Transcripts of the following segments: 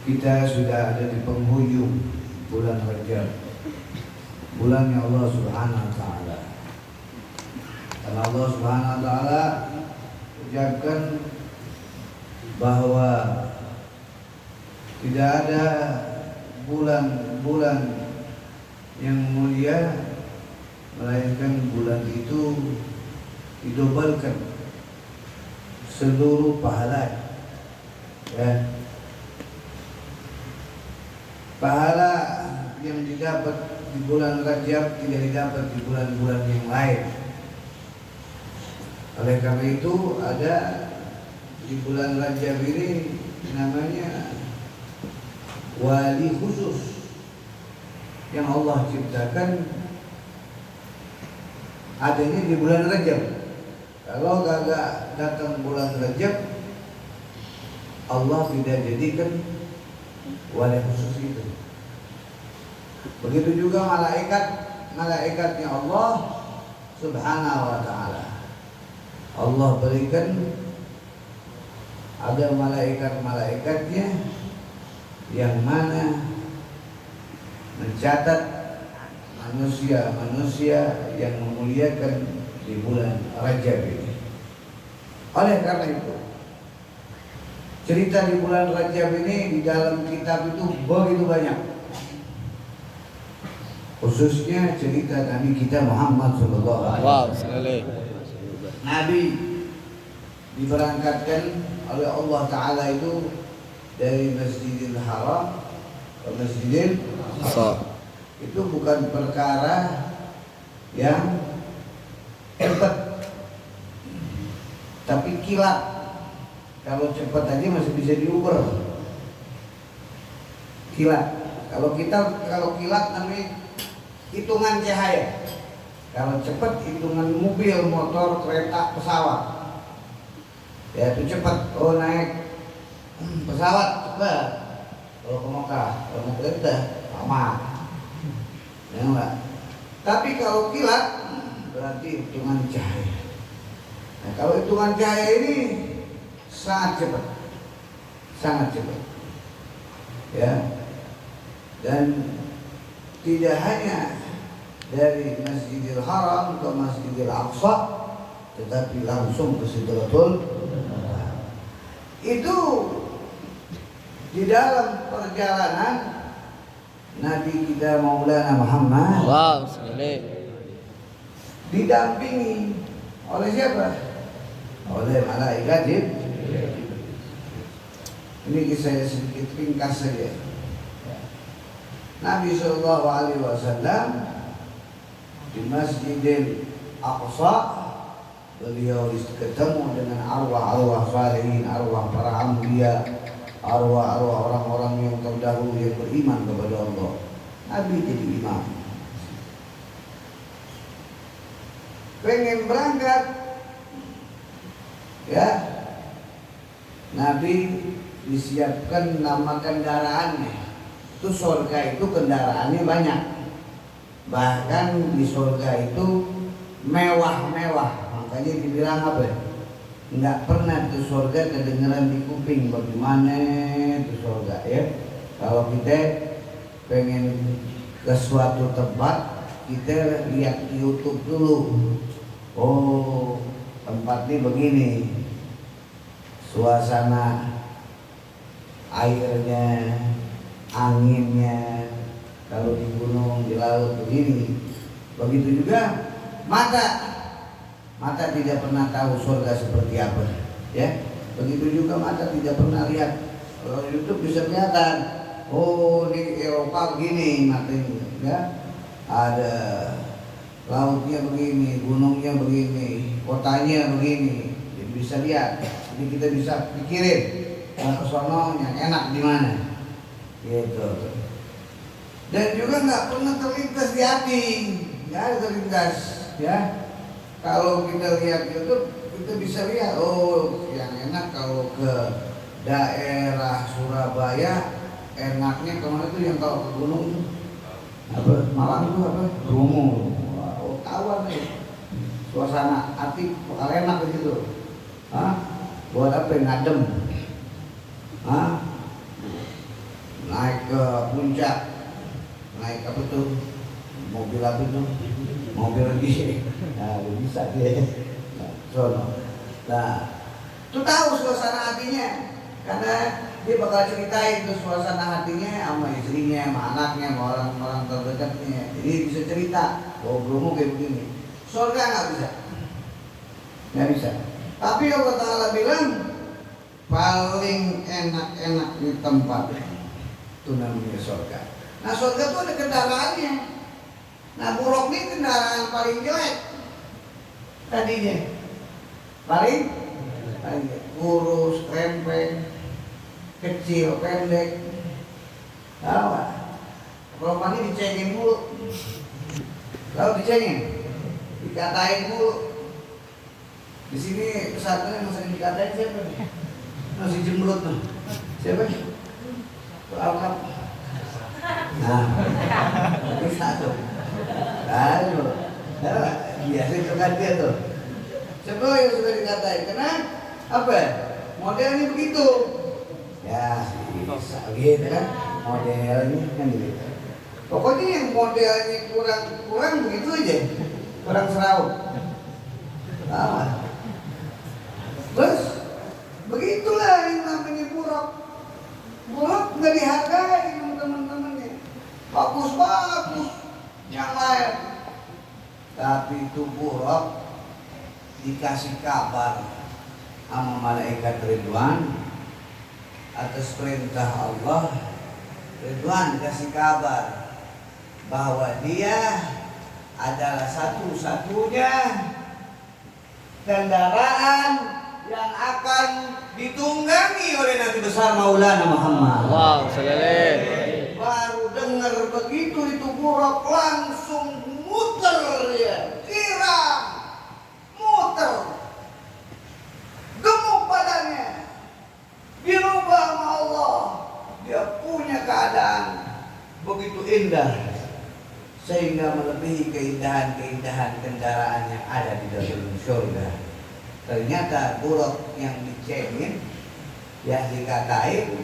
Kita sudah ada di penghujung bulan Rajab, bulannya Allah Subhanahu wa taala. Dan Allah Subhanahu wa taala ucapkan bahwa tidak ada bulan-bulan yang mulia melainkan bulan itu didobalkan seluruh pahala, ya. Pahala yang didapat di bulan Rajab tidak didapat di bulan-bulan yang lain. Oleh karena itu ada di bulan Rajab ini namanya wali khusus yang Allah ciptakan adanya di bulan Rajab. Kalau gak datang bulan Rajab, Allah tidak jadikan wali khusus itu. Begitu juga malaikatnya Allah Subhanahu wa taala. Allah berikan ada malaikat-malaikatnya yang mana mencatat manusia-manusia yang memuliakan di bulan Rajab ini. Oleh karena itu, cerita di bulan Rajab ini di dalam kitab itu begitu banyak. Khususnya cerita Nabi kita Muhammad sallallahu alaihi wasallam. Nabi diberangkatkan oleh Allah Ta'ala itu dari Masjidil Haram ke Masjidil Aqsa. Itu bukan perkara yang cepat, tapi kilat. Kalau cepat aja masih bisa diuber. Kilat. Kalau kilat namanya hitungan cahaya. Kalau cepat hitungan mobil, motor, kereta, pesawat. Ya itu cepat. Oh naik pesawat cepat. Kalau ke Mekah, kalau mau kereta lama. Ya enggak. Tapi kalau kilat berarti hitungan cahaya. Nah, kalau hitungan cahaya ini sangat cepat. Sangat cepat. Ya. Dan tidak hanya dari Masjidil Haram ke Masjidil Aqsa, tetapi langsung ke Sidratul Muntaha. Itu di dalam perjalanan Nabi kita Maulana Muhammad didampingi oleh siapa? Oleh malaikat Jibril. Ini kisah sedikit ringkas saja. Nabi Shallallahu Alaihi Wasallam di Masjidil Aqsa, beliau ketemu dengan arwah-arwah salihin, arwah para anbiya, arwah-arwah orang-orang yang terdahulu yang beriman kepada Allah. Nabi jadi imam. Pengen berangkat, ya. Nabi disiapkan nama kendaraannya. Itu surga itu kendaraannya banyak. Bahkan di surga itu mewah-mewah. Makanya dibilang apa? Enggak pernah tuh surga kedengeran di kuping. Bagaimana itu surga, ya? Kalau kita pengen ke suatu tempat, kita lihat di YouTube dulu. Oh, tempat ini begini. Suasana airnya, anginnya, kalau di gunung, di laut begini. Begitu juga mata tidak pernah tahu surga seperti apa, ya. Begitu juga mata tidak pernah lihat. Kalau di YouTube bisa kelihatan, oh di Eropa begini matanya, ya. Ada lautnya begini, gunungnya begini, kotanya begini. Jadi bisa lihat. Jadi kita bisa pikirin mau ke sono yang enak di mana. Gitu. Dan juga nggak pernah terlintas di hati, nggak ada terlintas, ya. Kalau kita lihat YouTube, kita bisa lihat, oh yang enak kalau ke daerah Surabaya, enaknya kemana tuh yang kalau ke gunung tuh, apa Malang tuh apa Bromo, oh kawan nih, suasana hati bakal enak di situ, buat apa ngadem, ngajak naik apa tuh mobil apa tuh mobil lagi, nah bisa dia, sono. Nah, itu tahu suasana hatinya, karena dia bakal ceritain tuh suasana hatinya sama istrinya, sama anaknya, sama orang-orang terdekatnya. Jadi bisa cerita, oh Bromo kayak begini. Surga nggak bisa. Tapi Allah Ta'ala bilang paling enak-enak di tempat itu namanya surga. Nah surga itu ada kendaraannya. Nah buruk ini kendaraan paling jelek tadinya, paling kurus, krempeng, kecil, pendek. Tahu nggak? Kalau mandi dicengin mulu, kalau dicengin, dikatain mulu. Di sini pesantren yang sering dikatain siapa nih? Nasi jembrut tuh. Siapa? Tuh Alkap. Nah, ini satu. Aduh, biasa itu kan dia tuh. Siapa yang sudah dikatain? Karena apa? Modelnya begitu. Ya, bisa gitu kan? Modelnya kan gitu. Pokoknya yang modelnya kurang begitu aja, kurang serawut. Sama. Terus begitulah yang namanya buruk. Buruk nggak dihargai sama teman-temannya. Bagus yang lain. Tapi itu buruk dikasih kabar sama malaikat Ridwan atas perintah Allah. Ridwan kasih kabar bahwa dia adalah satu-satunya kendaraan yang akan ditunggangi oleh Nabi besar Maulana Muhammad. Wow, sekali. Baru dengar begitu itu buruk langsung muter ya, girang, muter, gemuk badannya, dirubah sama Allah. Dia punya keadaan begitu indah sehingga melebihi keindahan-keindahan kendaraan yang ada di dalam surga. Ternyata buruk yang dicengin, yang dikatain,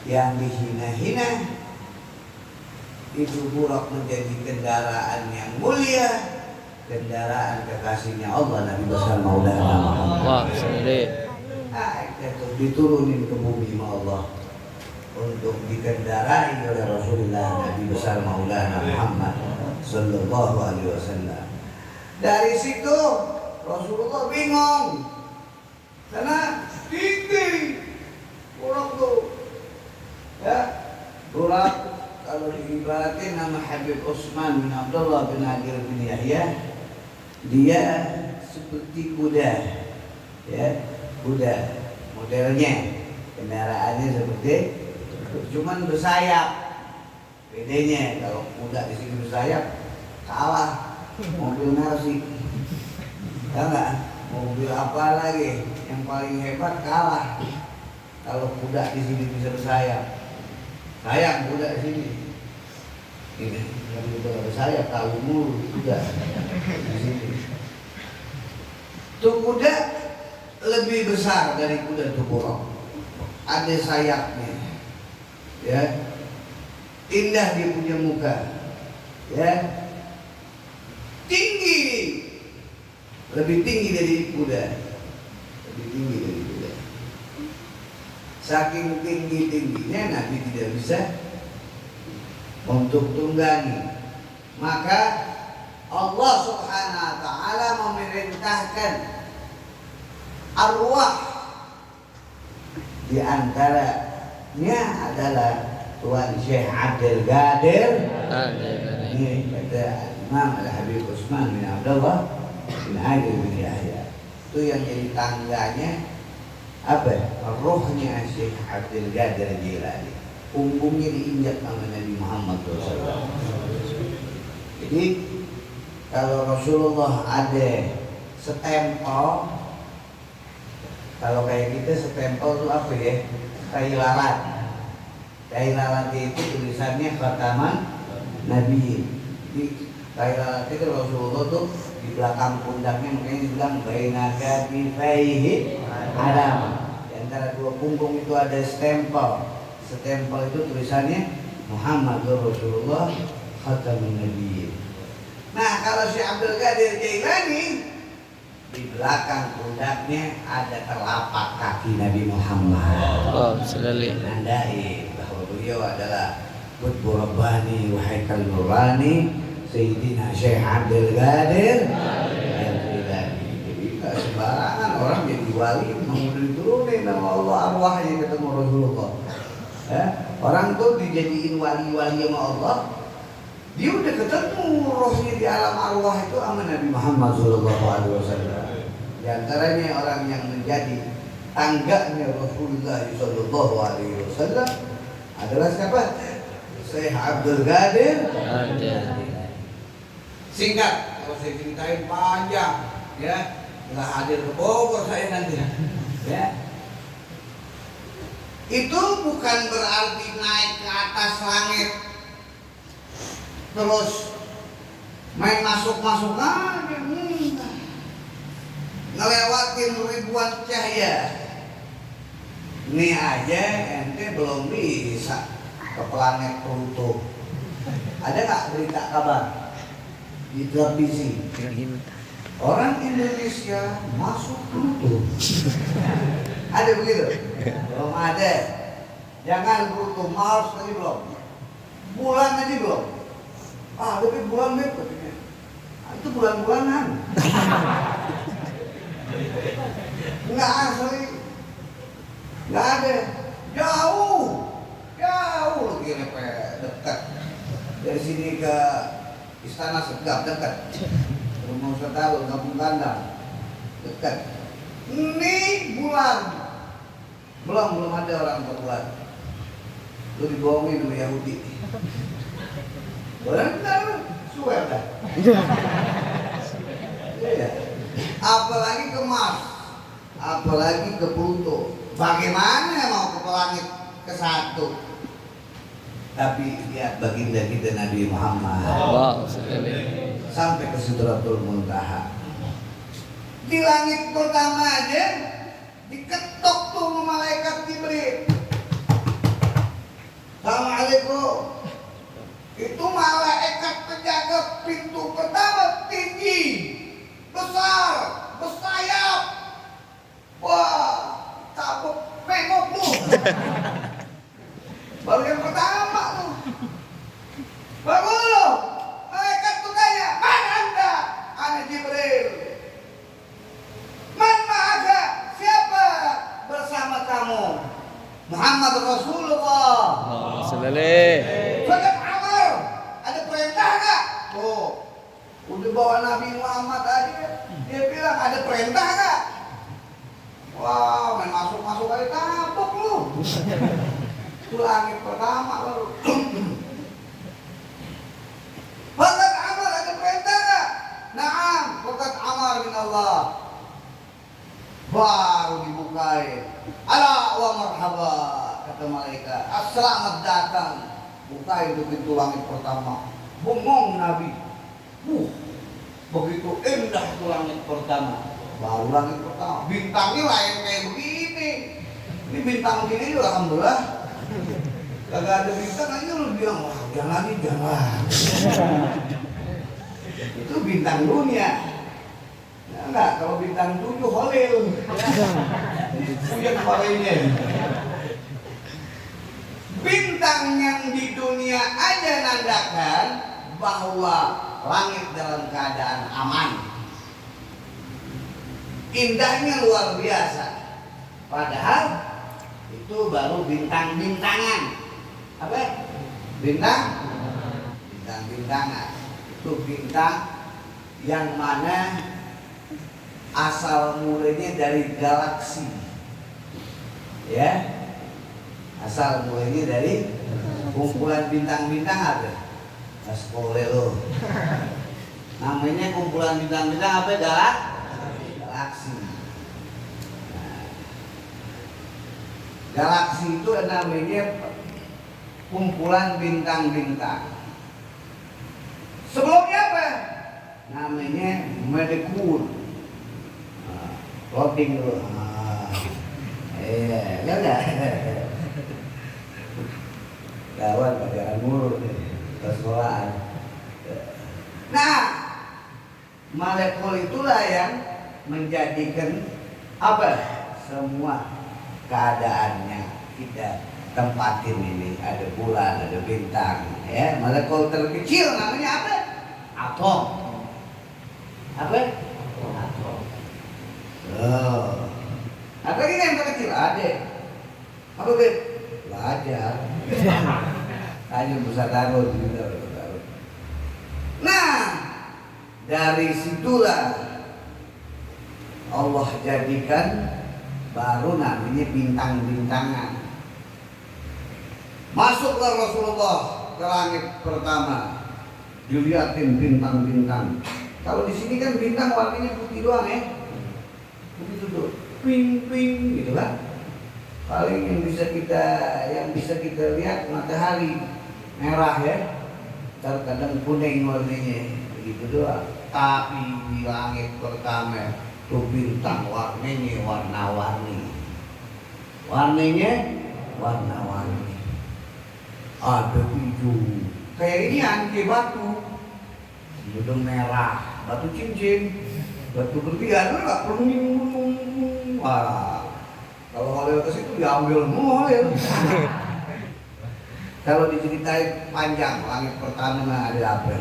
yang dihina-hina, itu buruk menjadi kendaraan yang mulia, kendaraan kekasihnya Allah Nabi besar Maulana Muhammad. Wah, sekali. Itu diturunin ke bumi sama Allah untuk dikendarai oleh Rasulullah Nabi besar Maulana Muhammad sallallahu alaihi wasallam. Dari situ Rasulullah bingung karena tinggi buruk tuh, ya buruk. Kalau diibaratin nama Habib Utsman bin Abdullah bin Adil bin Yahya, dia seperti kuda, ya kuda modelnya, kendaraannya seperti cuman bersayap. Bedanya kalau kuda di sini bersayap kalah mobil Mercy. Tahu nggak? Mobil apa lagi yang paling hebat kalah kalau kuda di sini bisa bersayap. Sayang kuda di sini. Ini kalau kuda bersayap tahu mulu kuda di sini. Tuh kuda lebih besar dari kuda Tukurok. Ada sayapnya. Ya, indah dia punya muka, ya, tinggi, lebih tinggi dari kuda, lebih tinggi dari kuda. Saking tingginya Nabi tidak bisa untuk tunggangi, maka Allah Subhanahu Wa Taala memerintahkan arwah di antaranya adalah Tuan Syekh Abdul Qadir. Ini kata Imam Al-Habib Utsman bin Abdullah bin Adil bin Yahya. Itu yang jadi tangganya apa? Rohnya Syekh Abdul Qadir Jilani. Punggungnya diinjak sama Nabi Muhammad SAW. Jadi kalau Rasulullah ada stempel, kalau kayak kita stempel itu apa ya? Tai lalat. Tai lalat itu tulisannya khataman Nabi. Jadi tai lalat itu Rasulullah tuh di belakang pundaknya, makanya dibilang baina katifaihi alam. Di antara dua punggung itu ada stempel. Stempel itu tulisannya Muhammadur Rasulullah khatamun nabiyyin. Nah, kalau si Abdul Qadir Jailani di belakang pundaknya ada telapak kaki Nabi Muhammad. Oh, sekali. Menandai bahwa beliau adalah Qutbu Rabbani wa Haikal Nurani Sayyidina Syekh Abdul Qadir Jailani. Jadi gak sembarangan orang jadi wali mau diturunin nama Allah arwahnya ketemu Rasulullah. Orang tuh dijadiin wali-wali sama Allah, dia udah ketemu rohnya di alam arwah itu sama Nabi Muhammad SAW. Di antaranya orang yang menjadi tangganya Rasulullah SAW adalah siapa? Syekh Abdul Qadir. Singkat, kalau saya ceritain panjang, ya, nggak hadir ke Bogor saya nanti, ya. Itu bukan berarti naik ke atas langit terus main masuk-masuk aja, ngelewatin ribuan cahaya. Ini aja ente belum bisa ke planet Pluto. Ada nggak berita kabar di televisi orang Indonesia masuk Pluto? Ada begitu? Belum ada. Jangan Pluto, Mars tadi belum. Bulan tadi belum. Tapi bulan berikut. Itu bulan-bulanan. Enggak asli. Enggak ada. Jauh lagi dekat. Dari sini ke Istana Segap dekat. Rumah Ustaz Kampung Kandang dekat. Ini bulan. Belum ada orang berbulan. Lu dibohongin sama Yahudi. Benar, swear dah. Iya. Apalagi ke Mars, apalagi ke Pluto. Bagaimana mau ke langit ke satu? Tapi lihat baginda kita Nabi Muhammad. Wow, sekali. Sampai ke Sidratul Muntaha. Di langit pertama aja diketok tuh malaikat Jibril. Assalamualaikum. Itu malaikat penjaga pintu pertama tinggi, besar, bersayap. Wah, cabut nengok lu. Baru yang pertama tuh. Baru lu. Malaikat tuh tanya, mana anda? Ana Jibril. Man ma'aka? Siapa bersama kamu? Muhammad Rasulullah. Oh, sekali. Saudara Amr, ada perintah nggak? Oh, udah bawa Nabi Muhammad aja, dia bilang ada perintah nggak? Wah, main masuk aja kapok lu. Itu langit pertama baru. Fakat Amr, ada perintah nggak? Naam, fakat Amr bin Allah. Baru dibukain. Ala wa marhaba, kata malaikat. Selamat datang. Bukain itu pintu langit pertama. Bengong Nabi. Begitu indah itu langit pertama. Baru langit pertama. Bintangnya lain kayak begini. Ini bintang gini juga alhamdulillah. Kagak ada bintang aja lu bilang, wah jangan. Itu bintang dunia. Enggak, kalau bintang 7 Holil. Punya kepalanya. Bintang yang di dunia aja nandakan bahwa langit dalam keadaan aman. Indahnya luar biasa. Padahal itu baru bintang-bintangan. Apa? Bintang-bintangan. Itu bintang yang mana asal mulanya dari galaksi, ya, asal mulanya dari kumpulan bintang-bintang ada, Aspolelo, namanya kumpulan bintang-bintang apa? Galaksi. Nah, galaksi itu namanya kumpulan bintang-bintang. Sebelumnya apa? Namanya molekul. Loading dulu. Iya, enggak. Kawan bacaan mulu ke sekolahan. Nah, molekul itulah yang menjadikan apa? Semua keadaannya kita tempatin ini. Ada bulan, ada bintang, ya. Molekul terkecil namanya apa? Atom. Apa? Atom. Oh. Apa ini yang terkecil? Ada. Apa Beb? Belajar. Tanya besar taruh juga. Nah, dari situlah Allah jadikan baru namanya bintang-bintangan. Masuklah Rasulullah ke langit pertama, dilihatin bintang-bintang. Kalau di sini kan bintang warnanya putih doang ya, begitu tuh, ping-ping gitu kan. Paling yang bisa kita lihat matahari merah ya, kadang kuning warnanya, begitu doang. Tapi di langit pertama tuh bintang warnanya warna-warni, warna-warni. Ada hijau, kayak ini anke batu, hidung merah, batu cincin, batu berlian, nggak perlu minum. Wah, kalau Holil ke situ diambil semua Holil. Kalau diceritain panjang, langit pertama ada apa?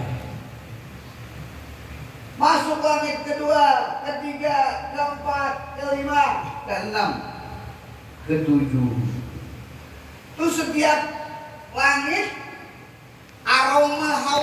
Masuk langit kedua, ketiga, keempat, kelima, keenam, ketujuh. Itu setiap langit aroma hawa